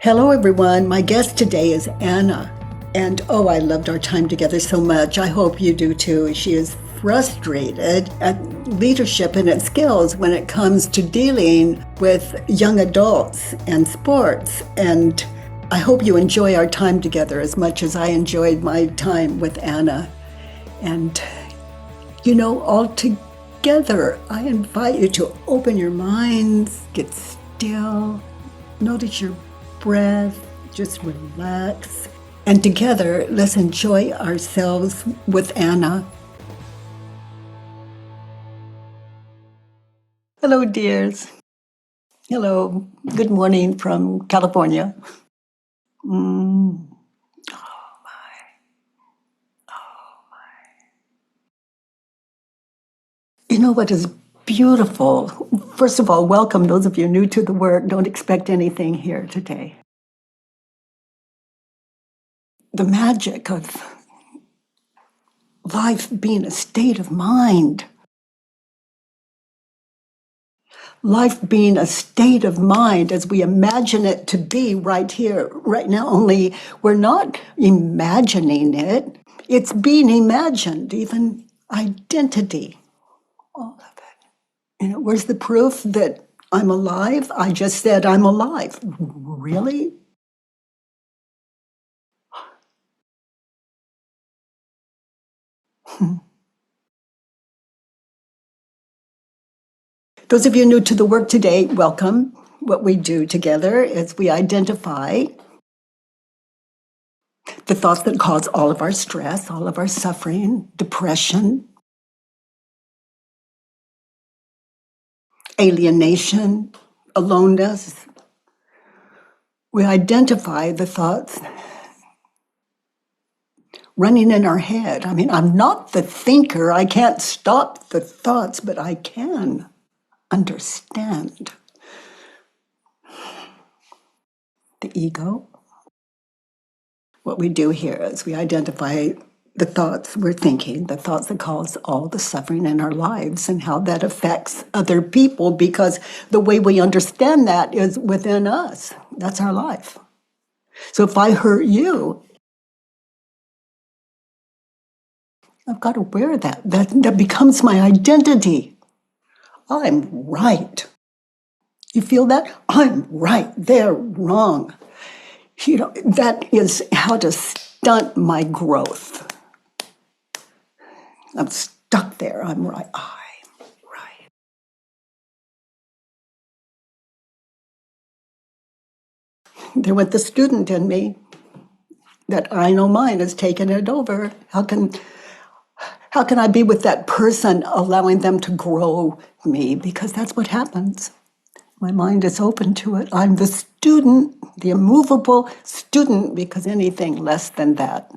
Hello, everyone. My guest today is Anna. And oh, I loved our time together so much. I hope you do too. She is frustrated at leadership and its skills when it comes to dealing with young adults and sports. And I hope you enjoy our time together as much as I enjoyed my time with Anna. And, all together, I invite you to open your minds, get still, notice your breath, just relax. And together, let's enjoy ourselves with Anna. Hello, dears. Hello. Good morning from California. Oh, my. Oh, my. You know what is beautiful? First of all, welcome those of you new to the work. Don't expect anything here today. The magic of life being a state of mind. Life being a state of mind as we imagine it to be right here, right now, only we're not imagining it. It's being imagined, even identity, all of it. Where's the proof that I'm alive? I just said I'm alive. Really? Those of you new to the work today, welcome. What we do together is we identify the thoughts that cause all of our stress, all of our suffering, depression, alienation, aloneness. We identify the thoughts running in our head. I mean, I'm not the thinker. I can't stop the thoughts, but I can understand the ego. What we do here is we identify the thoughts we're thinking, the thoughts that cause all the suffering in our lives and how that affects other people, because the way we understand that is within us. That's our life. So if I hurt you, I've got to wear that. That becomes my identity. I'm right. You feel that? I'm right. They're wrong. That is how to stunt my growth. I'm stuck there. I'm right. I'm right. There went the student in me. That I know mind has taken it over. How can I be with that person, allowing them to grow me? Because that's what happens. My mind is open to it. I'm the student, the immovable student, because anything less than that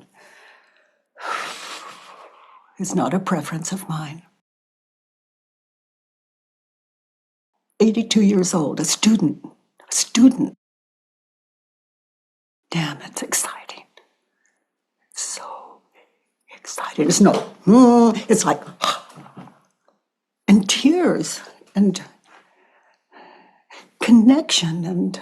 is not a preference of mine. 82 years old, a student. Damn, it's exciting. So excited. It's no, it's like, and tears and connection, and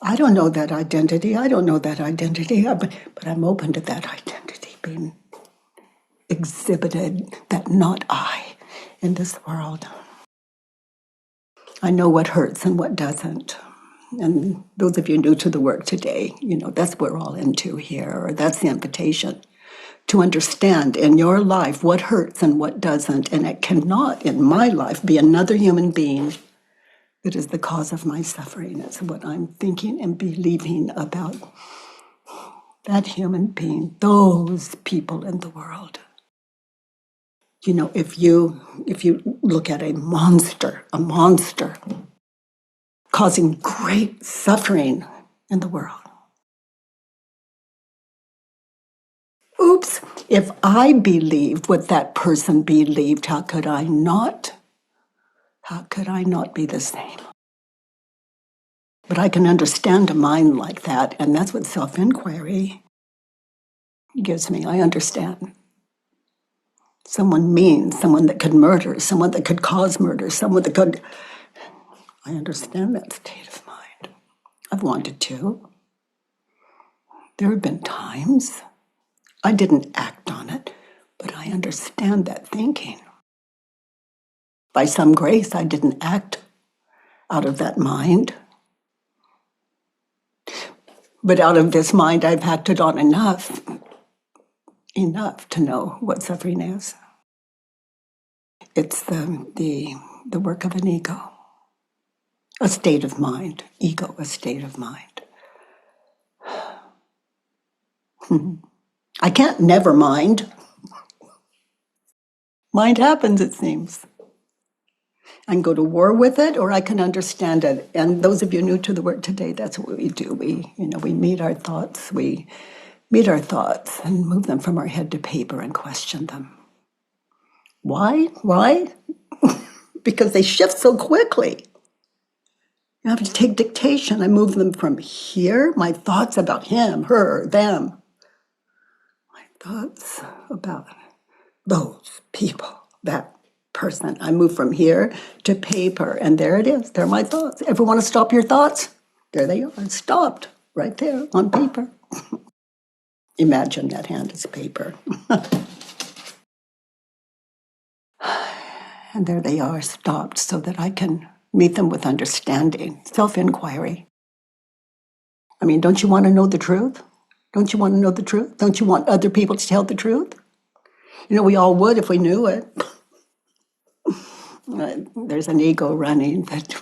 I don't know that identity, but I'm open to that identity being exhibited, that not I in this world. I know what hurts and what doesn't. And those of you new to the work today, that's what we're all into here, or that's the invitation to understand in your life what hurts and what doesn't. And it cannot, in my life, be another human being that is the cause of my suffering. It's what I'm thinking and believing about that human being, those people in the world. If you look at a monster causing great suffering in the world. Oops, if I believed what that person believed, how could I not be the same? But I can understand a mind like that, and that's what self-inquiry gives me. I understand. Someone mean, someone that could murder, someone that could cause murder, someone that could... I understand that state of mind. I've wanted to. There have been times I didn't act on it, but I understand that thinking. By some grace, I didn't act out of that mind. But out of this mind, I've acted on enough to know what suffering is. It's the work of an ego, a state of mind. Ego, a state of mind. I can't never mind. Mind happens, it seems. I can go to war with it, or I can understand it. And those of you new to the work today, that's what we do. We meet our thoughts. We meet our thoughts and move them from our head to paper and question them. Why? Why? Because they shift so quickly. You have to take dictation. I move them from here, my thoughts about him, her, them. My thoughts about those people, that person. I move from here to paper, and there it is. They're my thoughts. Ever want to stop your thoughts? There they are, stopped right there on paper. Imagine that hand is paper. And there they are, stopped, so that I can meet them with understanding, self-inquiry. I mean, don't you want to know the truth? Don't you want to know the truth? Don't you want other people to tell the truth? We all would if we knew it. There's an ego running that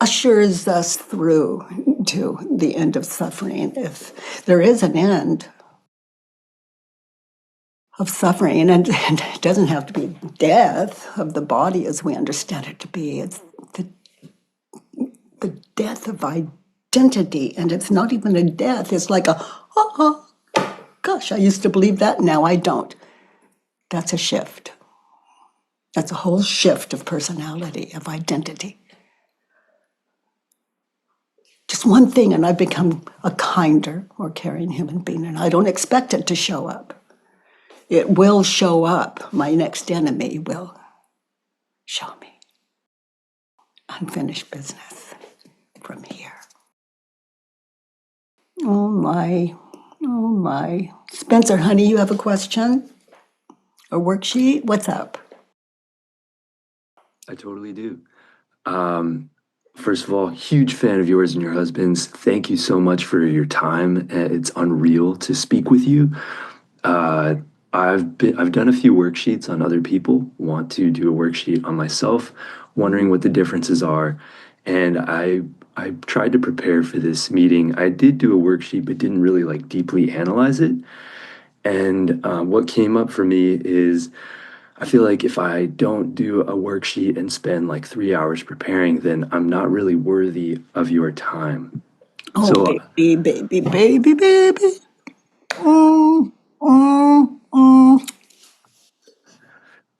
ushers us through to the end of suffering. If there is an end of suffering, and it doesn't have to be death of the body as we understand it to be, it's the death of identity. And it's not even a death, it's like gosh, I used to believe that, now I don't. That's a shift. That's a whole shift of personality, of identity. Just one thing, and I've become a kinder, more caring human being, and I don't expect it to show up. It will show up. My next enemy will show me unfinished business from here. Oh my, oh my. Spencer, honey, you have a question? A worksheet? What's up? I totally do. First of all, huge fan of yours and your husband's. Thank you so much for your time. It's unreal to speak with you. Uh, I've done a few worksheets on other people. Want to do a worksheet on myself, wondering what the differences are. And I tried to prepare for this meeting. I did do a worksheet, but didn't really like deeply analyze it. And what came up for me is I feel like if I don't do a worksheet and spend like 3 hours preparing, then I'm not really worthy of your time. Oh, So, baby, baby, baby, baby. Mm, mm, mm.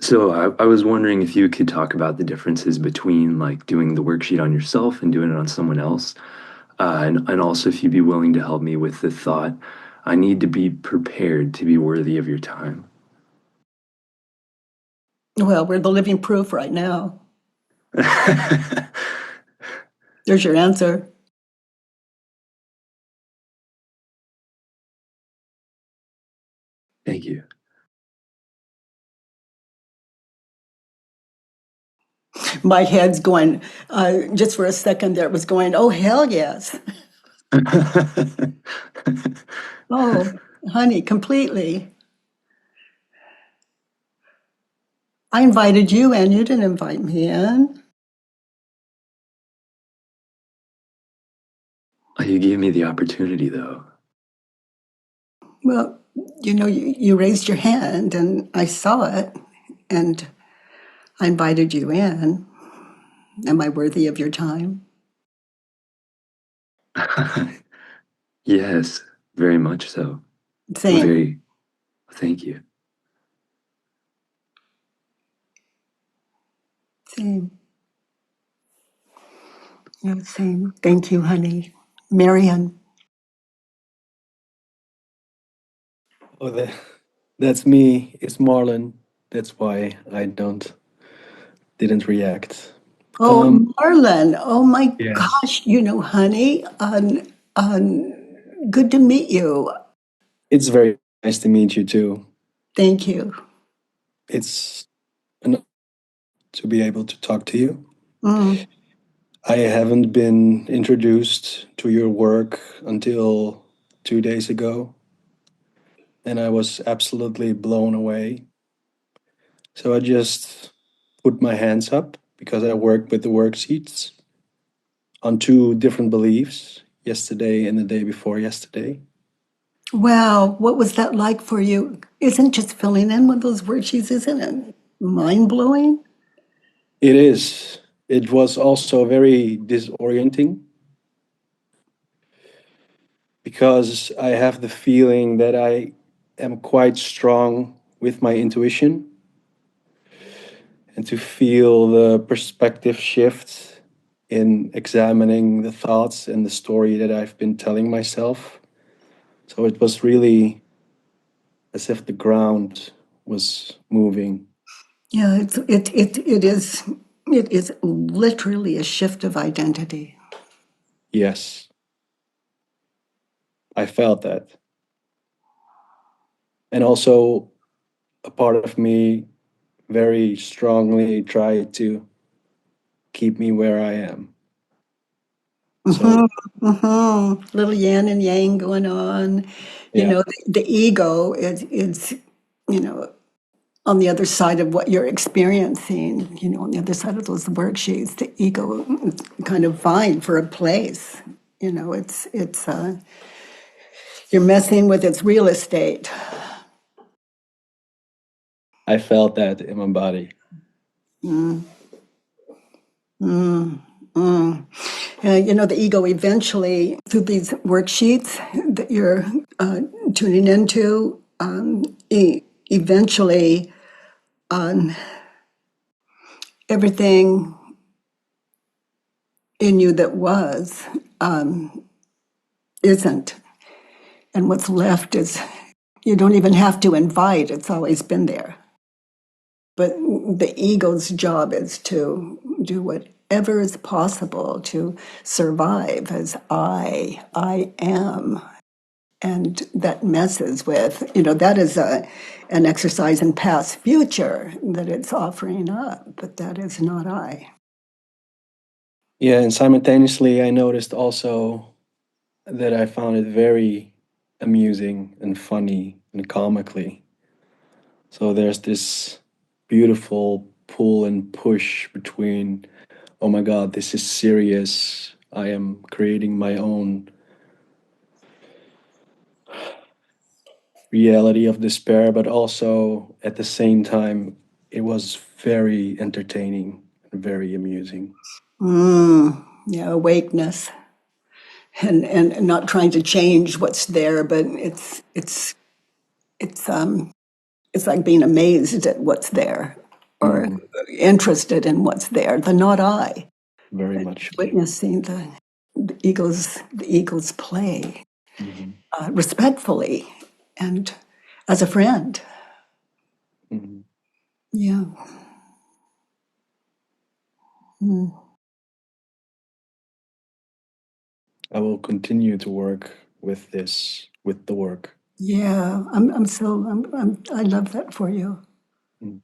so I was wondering if you could talk about the differences between like doing the worksheet on yourself and doing it on someone else. And also if you'd be willing to help me with the thought, I need to be prepared to be worthy of your time. Well, we're the living proof right now. There's your answer. Thank you. My head's going, just for a second there, it was going, oh, hell yes. Oh, honey, completely. I invited you in, you didn't invite me in. You gave me the opportunity though. Well, you raised your hand and I saw it and I invited you in. Am I worthy of your time? Yes, very much so. Same, Very, thank you. same, yeah, same. Thank you, honey. Marian. Oh, that's me. It's Marlon. That's why I didn't react. Oh, Um, Marlon. Oh my yes, gosh. Honey, good to meet you. it's very nice to meet you too. Thank you. It's an honor to be able to talk to you. Mm. I haven't been introduced to your work until 2 days ago, and I was absolutely blown away. So I just put my hands up because I worked with the worksheets on two different beliefs yesterday and the day before yesterday. Wow. What was that like for you? Isn't just filling in with those worksheets, isn't it mind blowing? It is. It was also very disorienting because I have the feeling that I am quite strong with my intuition, and to feel the perspective shift in examining the thoughts and the story that I've been telling myself. So it was really as if the ground was moving. Yeah, it is literally a shift of identity. Yes, I felt that. And also, a part of me very strongly tried to keep me where I am. So, Little yin and yang going on. yeah, The ego is, you know, on the other side of what you're experiencing, on the other side of those worksheets, the ego is kind of vying for a place. You're messing with its real estate. I felt that in my body. Mm, mm, mm. The ego eventually, through these worksheets that you're tuning into, eventually, everything in you that was isn't. And what's left is you don't even have to invite, it's always been there. But the ego's job is to do whatever is possible to survive as I am. And that messes with, that is an exercise in past future that it's offering up, but that is not I. Yeah, and simultaneously, I noticed also that I found it very amusing and funny and comically. So there's this beautiful pull and push between, oh my God, this is serious. I am creating my own reality of despair, but also at the same time, it was very entertaining and very amusing. Yeah, awakeness and not trying to change what's there, but it's it's like being amazed at what's there or Mhm. interested in what's there, the not I, Very much so. witnessing the ego's play Mhm. respectfully and as a friend. Mhm. Yeah. Mm. I will continue to work with this, with the work. Yeah. I love that for you. Mm.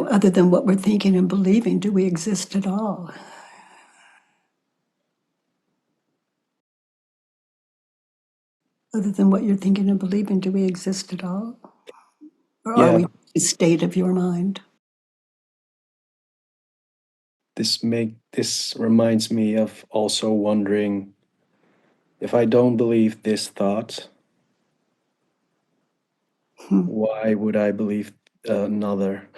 Other than what we're thinking and believing, do we exist at all? Other than what you're thinking and believing, do we exist at all? Or are we Yeah, a state of your mind? this reminds me of also wondering, if I don't believe this thought, Hmm. why would I believe another?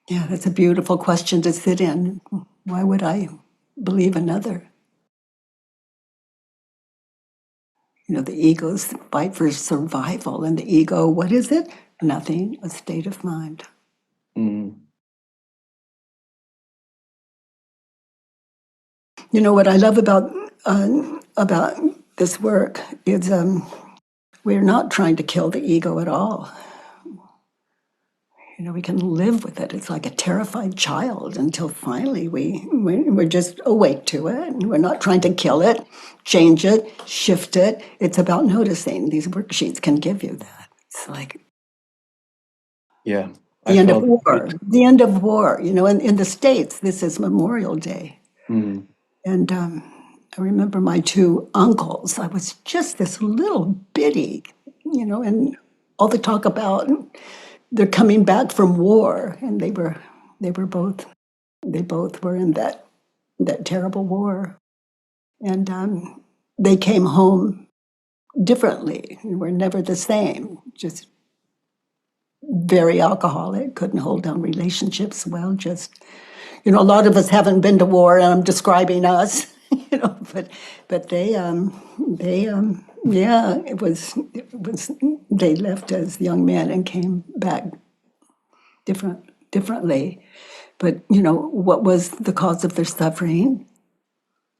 Yeah, that's a beautiful question to sit in. Why would I believe another? The ego's fight for survival, and the ego, what is it? Nothing, a state of mind. Mm. What I love about this work is we're not trying to kill the ego at all. we can live with it. It's like a terrified child until finally we're just awake to it. And we're not trying to kill it, change it, shift it. It's about noticing. These worksheets can give you that. It's like Yeah. the end of war. The end of war. In the States, this is Memorial Day. Mm. And I remember my two uncles. I was just this little bitty, and all the talk about they're coming back from war, and they both were in that terrible war, and they came home differently and were never the same. Just very alcoholic, couldn't hold down relationships well. Just a lot of us haven't been to war, and I'm describing us, but yeah, it was they left as young men and came back differently. But what was the cause of their suffering?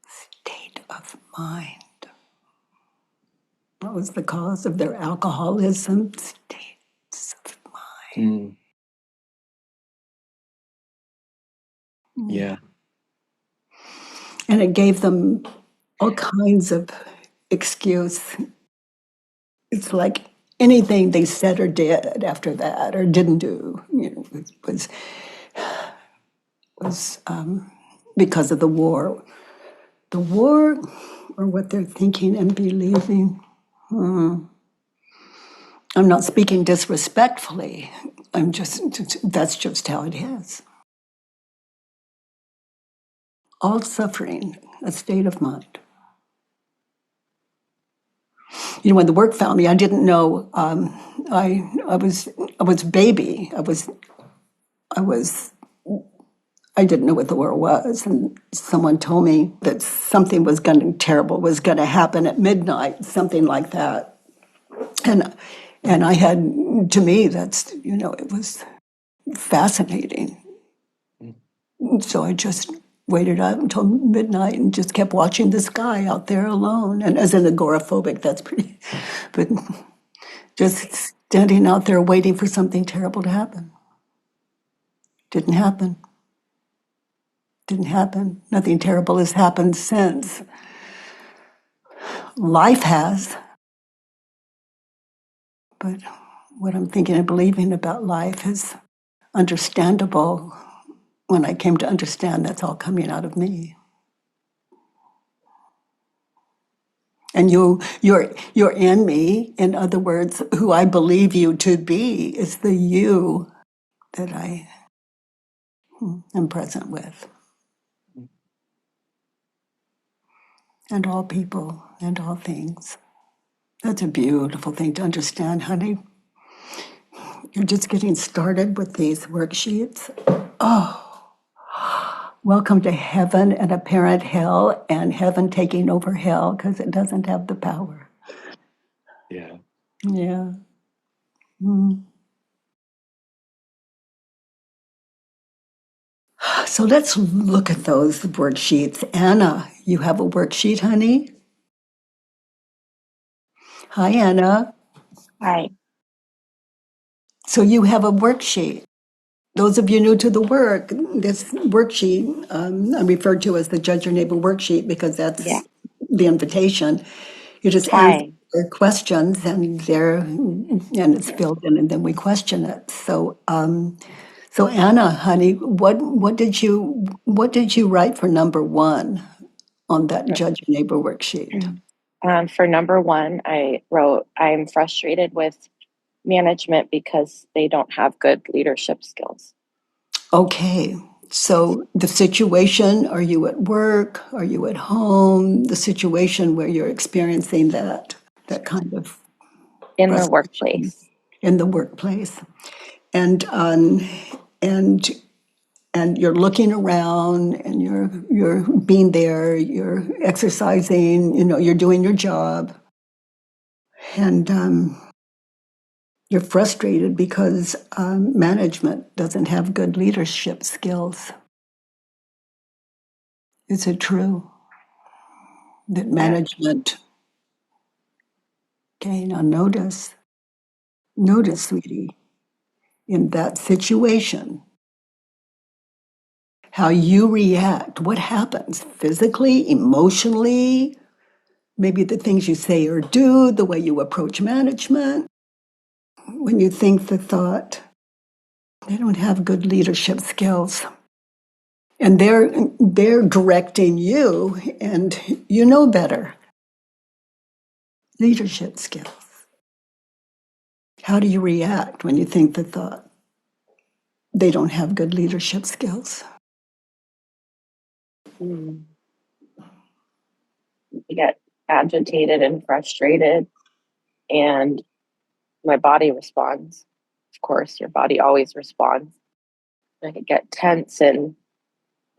State of mind. What was the cause of their alcoholism? States of mind. Mm. Yeah. And it gave them all kinds of excuse. It's like anything they said or did after that or didn't do, was because of the war. The war, or what they're thinking and believing. I'm not speaking disrespectfully. That's just how it is. All suffering, a state of mind. When the work found me, I didn't know. I was a baby. I didn't know what the war was, and someone told me that something terrible was going to happen at midnight, something like that. And I had, to me, it was fascinating. So I just waited up until midnight and just kept watching the sky out there alone. And as an agoraphobic, that's pretty, but just standing out there waiting for something terrible to happen. Didn't happen. Didn't happen. Nothing terrible has happened since. Life has. But what I'm thinking and believing about life is understandable. When I came to understand, that's all coming out of me. And you're in me. In other words, who I believe you to be is the you that I am present with. And all people and all things. That's a beautiful thing to understand, honey. You're just getting started with these worksheets. Oh, welcome to heaven and apparent hell, and heaven taking over hell because it doesn't have the power. Yeah. Yeah. Mm. So let's look at those worksheets. Anna, you have a worksheet, honey? Hi, Anna. Hi. So you have a worksheet. Those of you new to the work, this worksheet, I refer to as the Judge Your Neighbor worksheet because Yeah. that's the invitation. You just answer Hi. their questions and it's filled in and then we question it. So Anna, honey, what did you write for number one on that Judge Your Neighbor worksheet? For number one, I wrote, I'm frustrated with management because they don't have good leadership skills. Okay. So the situation, are you at work? Are you at home? The situation where you're experiencing that kind of In the frustration workplace. in the workplace. And and and you're looking around and you're being there, you're exercising, you're doing your job. And you're frustrated because management doesn't have good leadership skills. Is it true that management? Okay, now notice, sweetie, in that situation, how you react, what happens physically, emotionally, maybe the things you say or do, the way you approach management. When you think the thought, they don't have good leadership skills. And they're directing you, and you know better. Leadership skills. How do you react when you think the thought, they don't have good leadership skills? You get agitated and frustrated, and my body responds. Of course, your body always responds. I could get tense and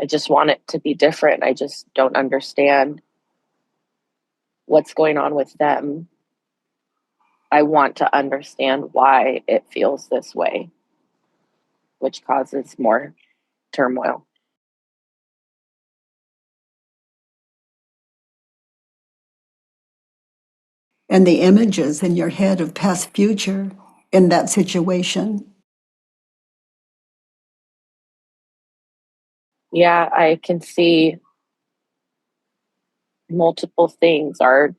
I just want it to be different. I just don't understand what's going on with them. I want to understand why it feels this way, which causes more turmoil. And the images in your head of past, future in that situation. Yeah, I can see multiple things. I'm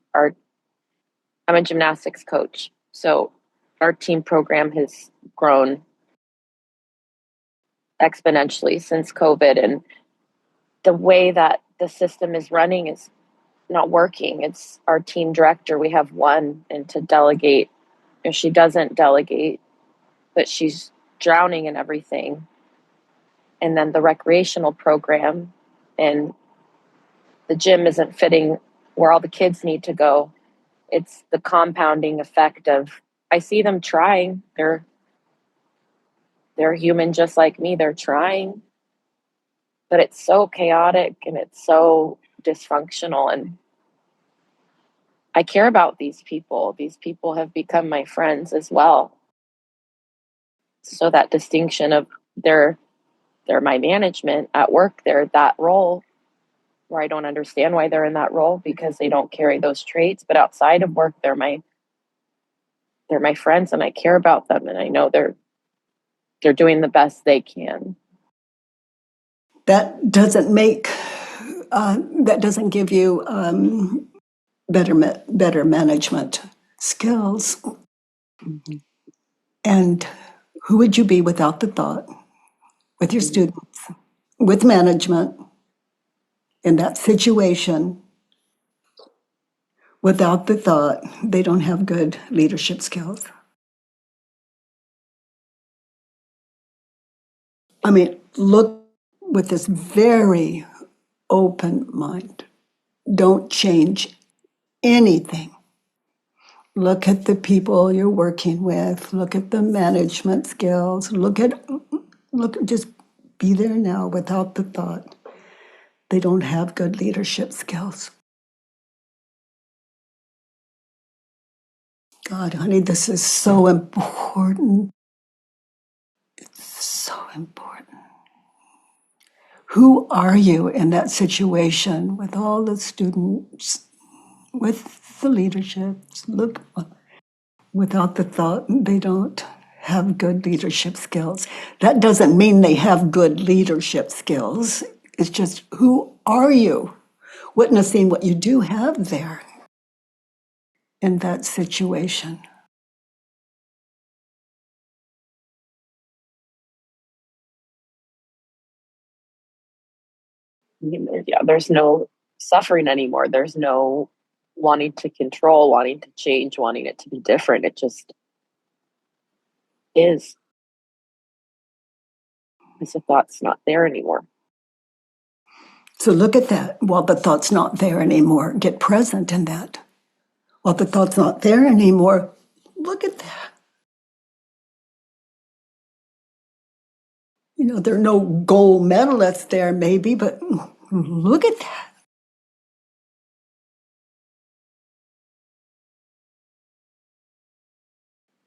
a gymnastics coach, so our team program has grown exponentially since COVID, and the way that the system is running is not working. It's our team director. We have one, and to delegate, if she doesn't delegate, but she's drowning in everything. And then the recreational program and the gym isn't fitting where all the kids need to go. It's the compounding effect of I see them trying. They're human just like me. They're trying, but it's so chaotic and it's so dysfunctional. And I care about these people. These people have become my friends as well. So that distinction of they're my management at work, they're that role where I don't understand why they're in that role because they don't carry those traits. But outside of work, they're my friends and I care about them and I know they're doing the best they can. That doesn't make, that doesn't give you better management skills. Mm-hmm. And who would you be without the thought? With your students, with management, in that situation, without the thought, they don't have good leadership skills. I mean, look with this very open mind. Don't change anything. Look at the people you're working with. Look at the management skills. Just be there now without the thought. They don't have good leadership skills. God, honey, this is so important. It's so important. Who are you in that situation with all the students, with the leaderships? Look, without the thought, they don't have good leadership skills. That doesn't mean they have good leadership skills. It's just, who are you? Witnessing what you do have there in that situation. Yeah, there's no suffering anymore. There's no wanting to control, wanting to change, wanting it to be different. It just is. Because the thought's not there anymore. So look at that. While the thought's not there anymore, get present in that. While the thought's not there anymore, look at that. You know, there are no gold medalists there, maybe, but look at that.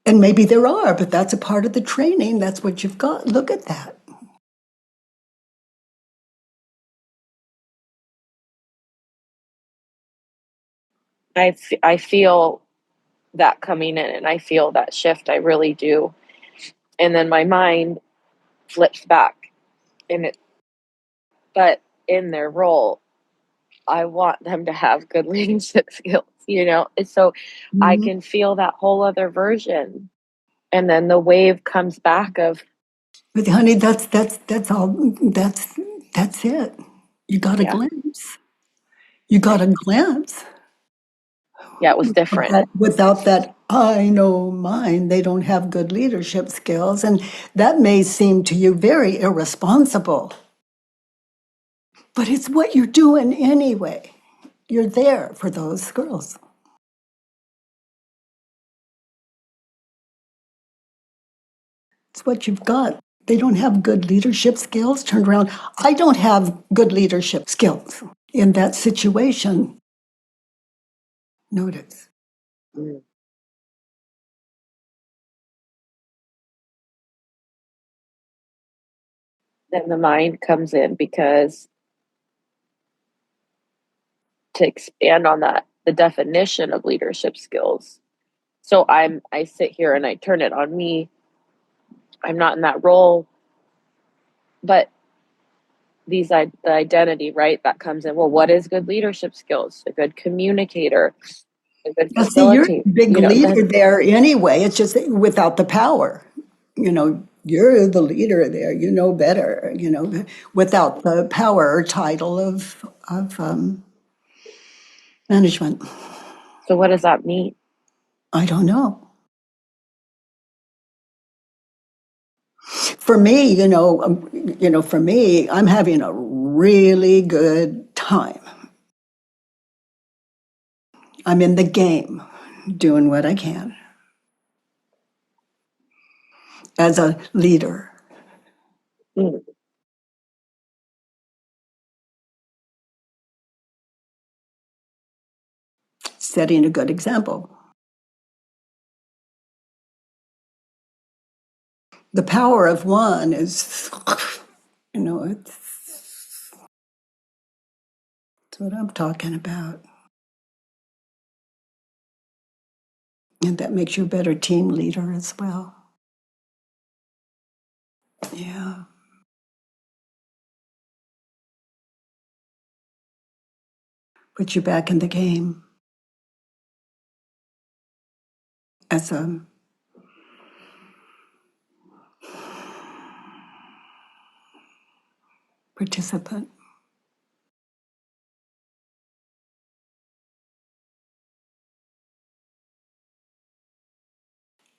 And maybe there are, but that's a part of the training. That's what you've got. Look at that. I feel that coming in and I feel that shift. I really do. And then my mind flips back and but in their role, I want them to have good leadership skills, And so I Mhm. can feel that whole other version. And then the wave comes back of, But honey, that's all. That's it. You got a yeah, glimpse. You got a glimpse. yeah, it was different. Without that I know mind, they don't have good leadership skills, and that may seem to you very irresponsible, but it's what you're doing anyway. You're there for those girls. It's what you've got. They don't have good leadership skills. Turned around. I don't have good leadership skills in that situation. Notice. Mm. Then the mind comes in because to expand on that, the definition of leadership skills. So I sit here and I turn it on me. I'm not in that role, but the identity, right, that comes in. Well, what is good leadership skills? A good communicator, a good Now, see, you're facilitator. a big leader there anyway. It's just without the power. You're the leader there. You know better. Without the power or title of management. So what does that mean? I don't know. For me, for me, I'm having a really good time. I'm in the game, doing what I can as a leader, Mm. setting a good example. The power of one is, it's what I'm talking about. And that makes you a better team leader as well. Yeah. Put you back in the game as a participant.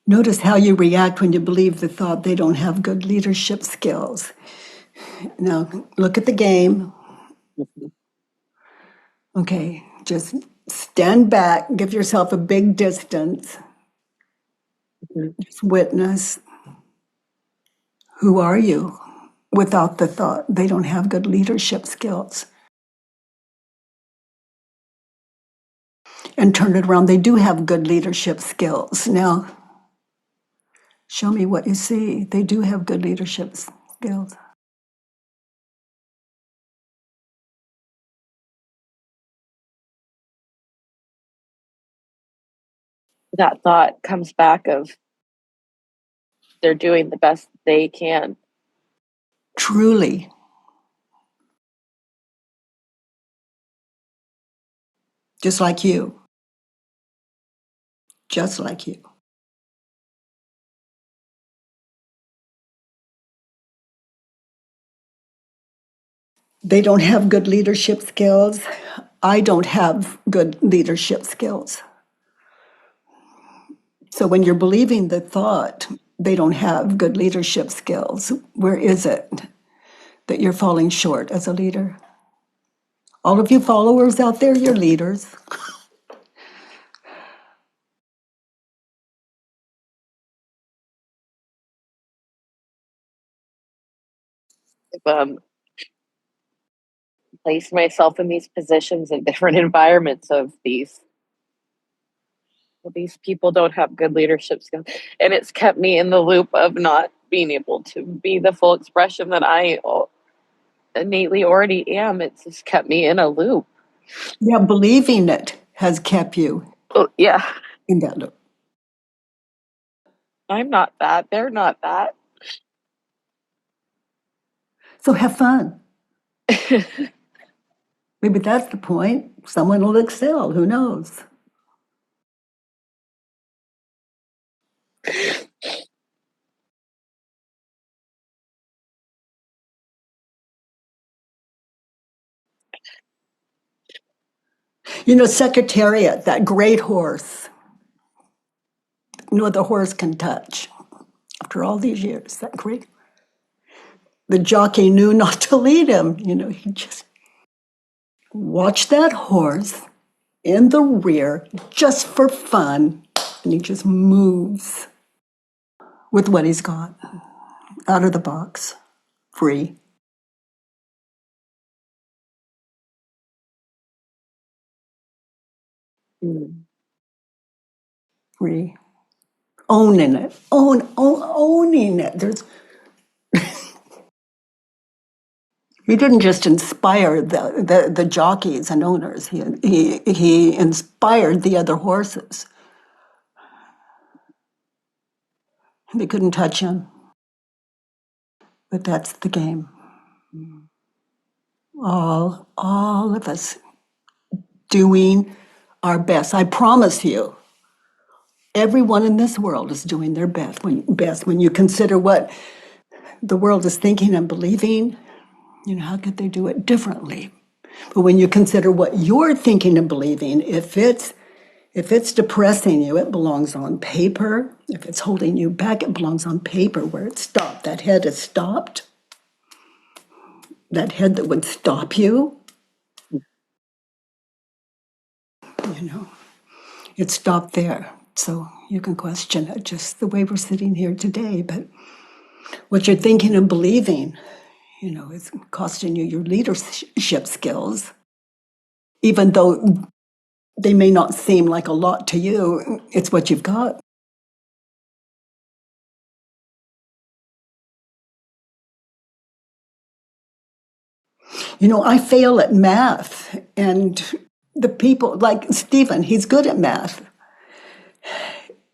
Notice how you react when you believe the thought they don't have good leadership skills. Now, look at the game. Okay, just stand back, give yourself a big distance, Mhm. just witness. Who are you without the thought they don't have good leadership skills? And turn it around, they do have good leadership skills. Now, show me what you see. They do have good leadership skills. That thought comes back of they're doing the best they can. Truly, just like you, just like you. They don't have good leadership skills. I don't have good leadership skills. So when you're believing the thought, they don't have good leadership skills, where is it that you're falling short as a leader? All of you followers out there, you're leaders. If place myself in these positions in different environments of these people don't have good leadership skills, and it's kept me in the loop of not being able to be the full expression that I innately already am. It's just kept me in a loop. Yeah, believing it has kept you Oh, yeah. in that loop. I'm not that. They're not that. So have fun. Maybe that's the point. Someone will excel. Who knows? You know, Secretariat, that great horse, no other horse can touch. After all these years, that great. The jockey knew not to lead him. You know, he just watched that horse in the rear just for fun, and he just moves with what he's got out of the box, free. Mm. Free. Owning it. Owning it. He didn't just inspire the jockeys and owners. He inspired the other horses. They couldn't touch him. But that's the game. All of us doing our best. I promise you, everyone in this world is doing their best. When you consider what the world is thinking and believing, you know, how could they do it differently? But when you consider what you're thinking and believing, if it's depressing you, it belongs on paper. If it's holding you back, it belongs on paper where it's stopped. That head is stopped. That head that would stop you, you know, it stopped there. So you can question it just the way we're sitting here today. But what you're thinking and believing, you know, is costing you your leadership skills. Even though they may not seem like a lot to you, it's what you've got. You know, I fail at math, and the people like Stephen, he's good at math.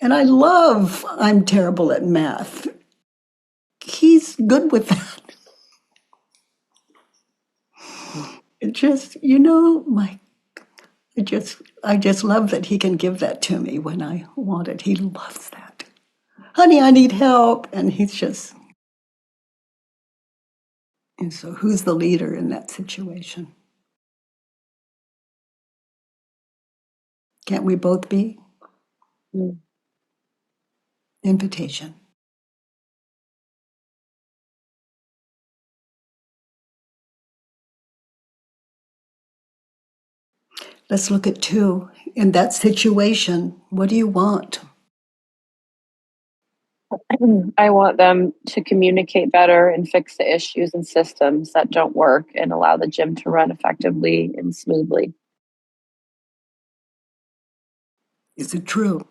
And I'm terrible at math. He's good with that. It just, you know, I just love that he can give that to me when I want it. He loves that. Honey, I need help. And he's just, and so who's the leader in that situation? Can't we both be? Mm. Invitation. Let's look at two. In that situation, what do you want? I want them to communicate better and fix the issues and systems that don't work and allow the gym to run effectively and smoothly. Is it true?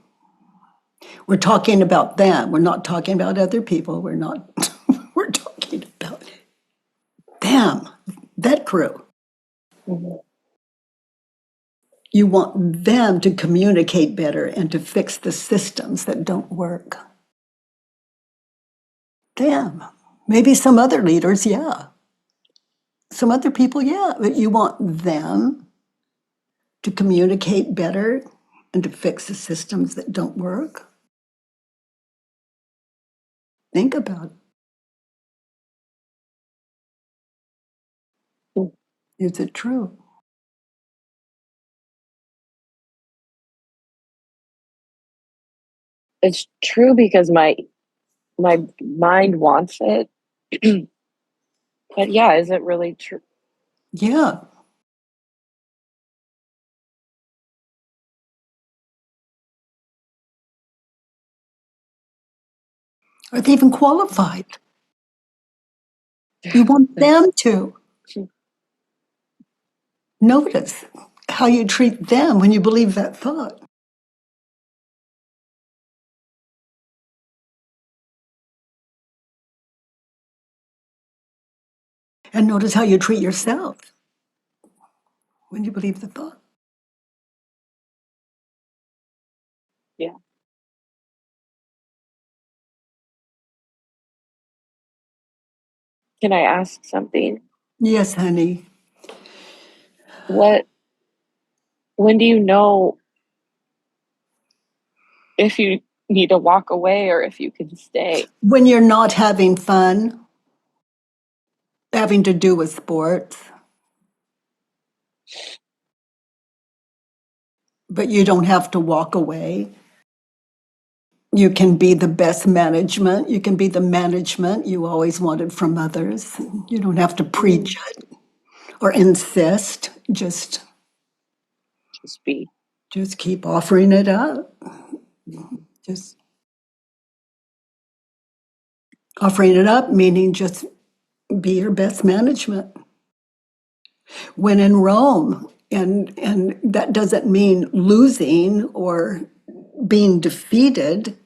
We're talking about them. We're not talking about other people. We're not, we're talking about them, that crew. Mhm. You want them to communicate better and to fix the systems that don't work. Them. Maybe some other leaders, yeah. Some other people, yeah. But you want them to communicate better and to fix the systems that don't work. Think about Mm. it. Is it true? It's true because my mind wants it. But yeah, is it really true? Yeah. Are they even qualified? You want them to notice how you treat them when you believe that thought. And notice how you treat yourself when you believe the thought. Yeah. Can I ask something? Yes, honey. When do you know if you need to walk away or if you can stay? When you're not having fun, having to do with sports, but you don't have to walk away. You can be the best management. You can be the management you always wanted from others. You don't have to preach it or insist. Just Be. keep offering it up. Just offering it up, meaning just be your best management. When in Rome, and that doesn't mean losing or being defeated.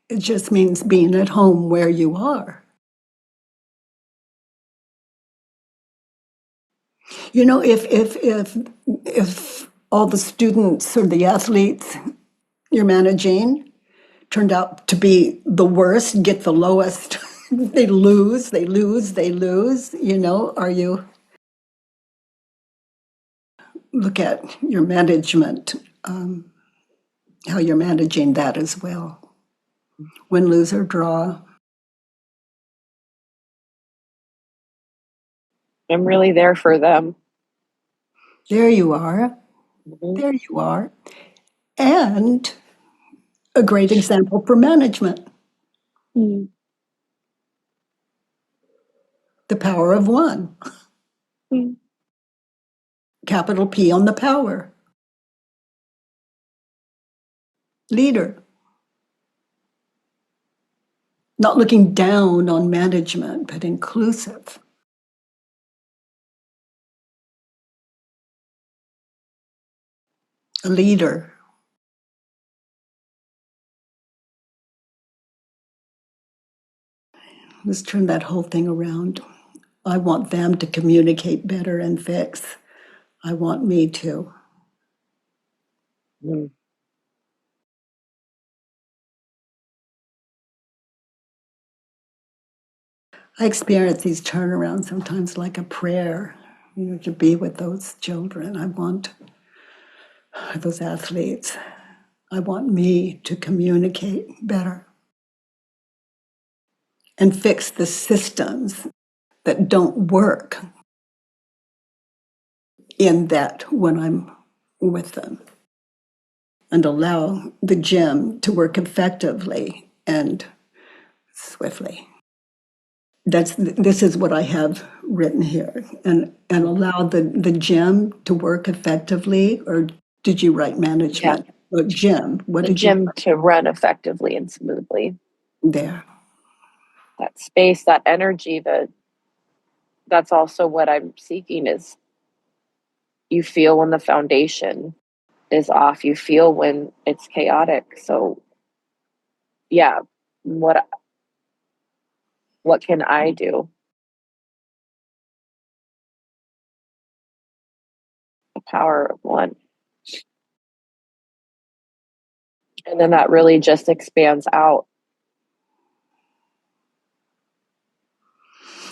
It just means being at home where you are. You know, if all the students or the athletes you're managing turned out to be the worst, get the lowest, they lose, they lose, they lose, are you look at your management, how you're managing that as well. Win, lose, or draw. I'm really there for them. There you are. Mhm. There you are. And a great example for management. Mm. The power of one. Mm. Capital P on the power. Leader. Not looking down on management, but inclusive. A leader. Let's turn that whole thing around. I want them to communicate better and fix. I want me to. Mm. I experience these turnarounds sometimes like a prayer, to be with those children. I want those athletes. I want me to communicate better and fix the systems that don't work in that when I'm with them, and allow the gym to work effectively and swiftly. This is what I have written here, and allow the gym to work effectively. Or did you write management? Yeah. Or gym? What The did you gym to run effectively and smoothly. there? That space, that energy, that's also what I'm seeking is you feel when the foundation is off, you feel when it's chaotic. So yeah, what can I do? The power of one. And then that really just expands out,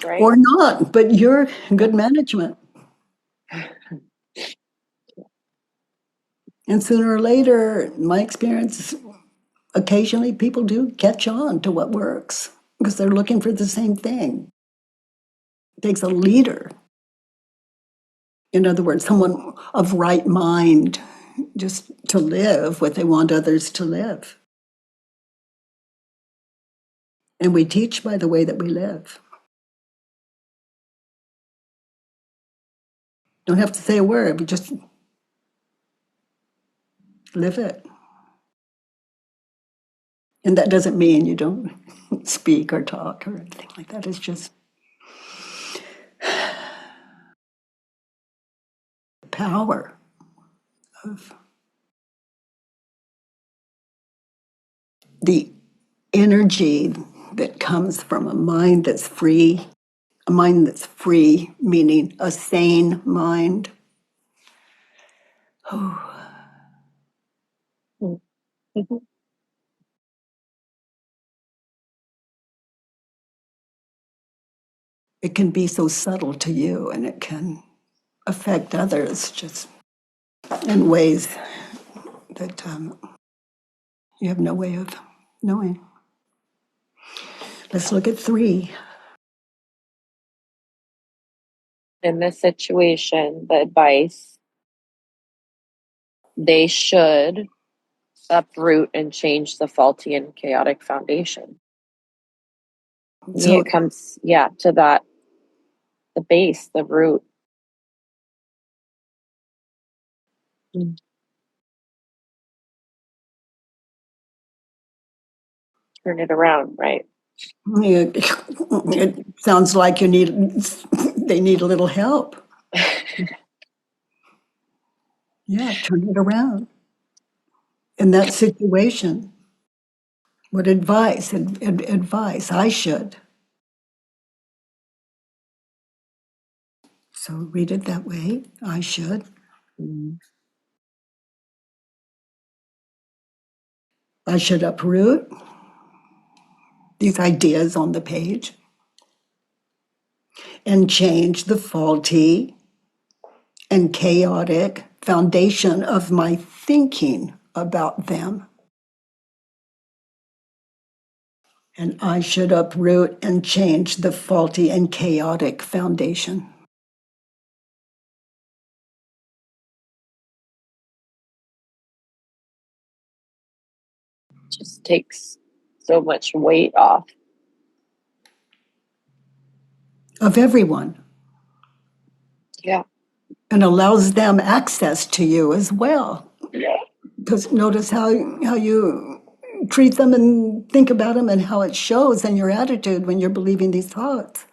right? Or not? But you're good management, and sooner or later, in my experience, occasionally people do catch on to what works because they're looking for the same thing. It takes a leader. In other words, someone of right mind, just to live what they want others to live. And we teach by the way that we live. Don't have to say a word, we just live it. And that doesn't mean you don't speak or talk or anything like that. It's just the power of the energy that comes from a mind that's free, meaning a sane mind. Mhm. it can be so subtle to you, and it can affect others just in ways that you have no way of knowing. Let's look at 3. In this situation, the advice, they should uproot and change the faulty and chaotic foundation. To me, So it comes, to that, the base, the root. Turn it around, right? it sounds like they need a little help. Yeah, turn it around. In that situation, what advice I should. So read it that way. I should. I should uproot these ideas on the page and change the faulty and chaotic foundation of my thinking about them. And I should uproot and change the faulty and chaotic foundation. Just takes so much weight off. Of everyone. Yeah. And allows them access to you as well. Yeah. Because notice how you treat them and think about them and how it shows in your attitude when you're believing these thoughts.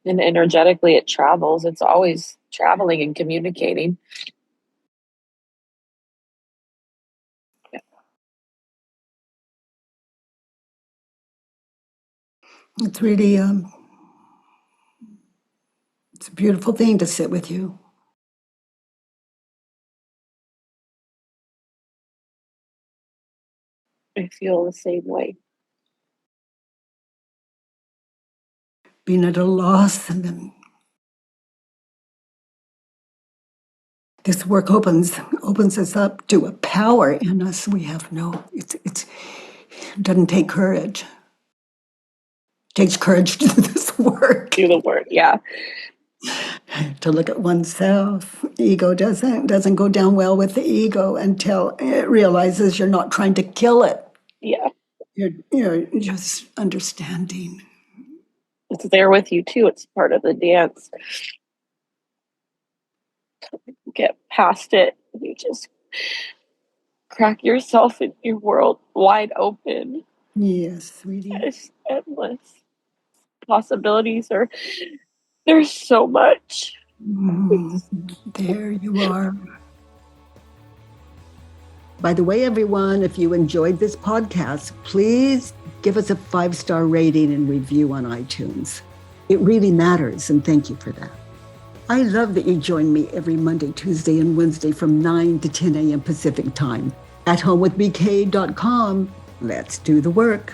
And energetically, it travels. It's always traveling and communicating. Yeah. It's really, it's a beautiful thing to sit with you. I feel the same way. Being at a loss, and then this work opens us up to a power in us we have no. It doesn't take courage. It takes courage to do this work. Do the word, yeah. To look at oneself. Ego doesn't go down well with the ego until it realizes you're not trying to kill it. Yeah. You're just understanding. It's there with you too. It's part of the dance. Get past it. You just crack yourself in your world wide open. Yes, sweetie. It's endless. Possibilities there's so much. There you are. By the way, everyone, if you enjoyed this podcast, please give us a 5-star rating and review on iTunes. It really matters, and thank you for that. I love that you join me every Monday, Tuesday, and Wednesday from 9 to 10 a.m. Pacific time at homewithbk.com. Let's do the work.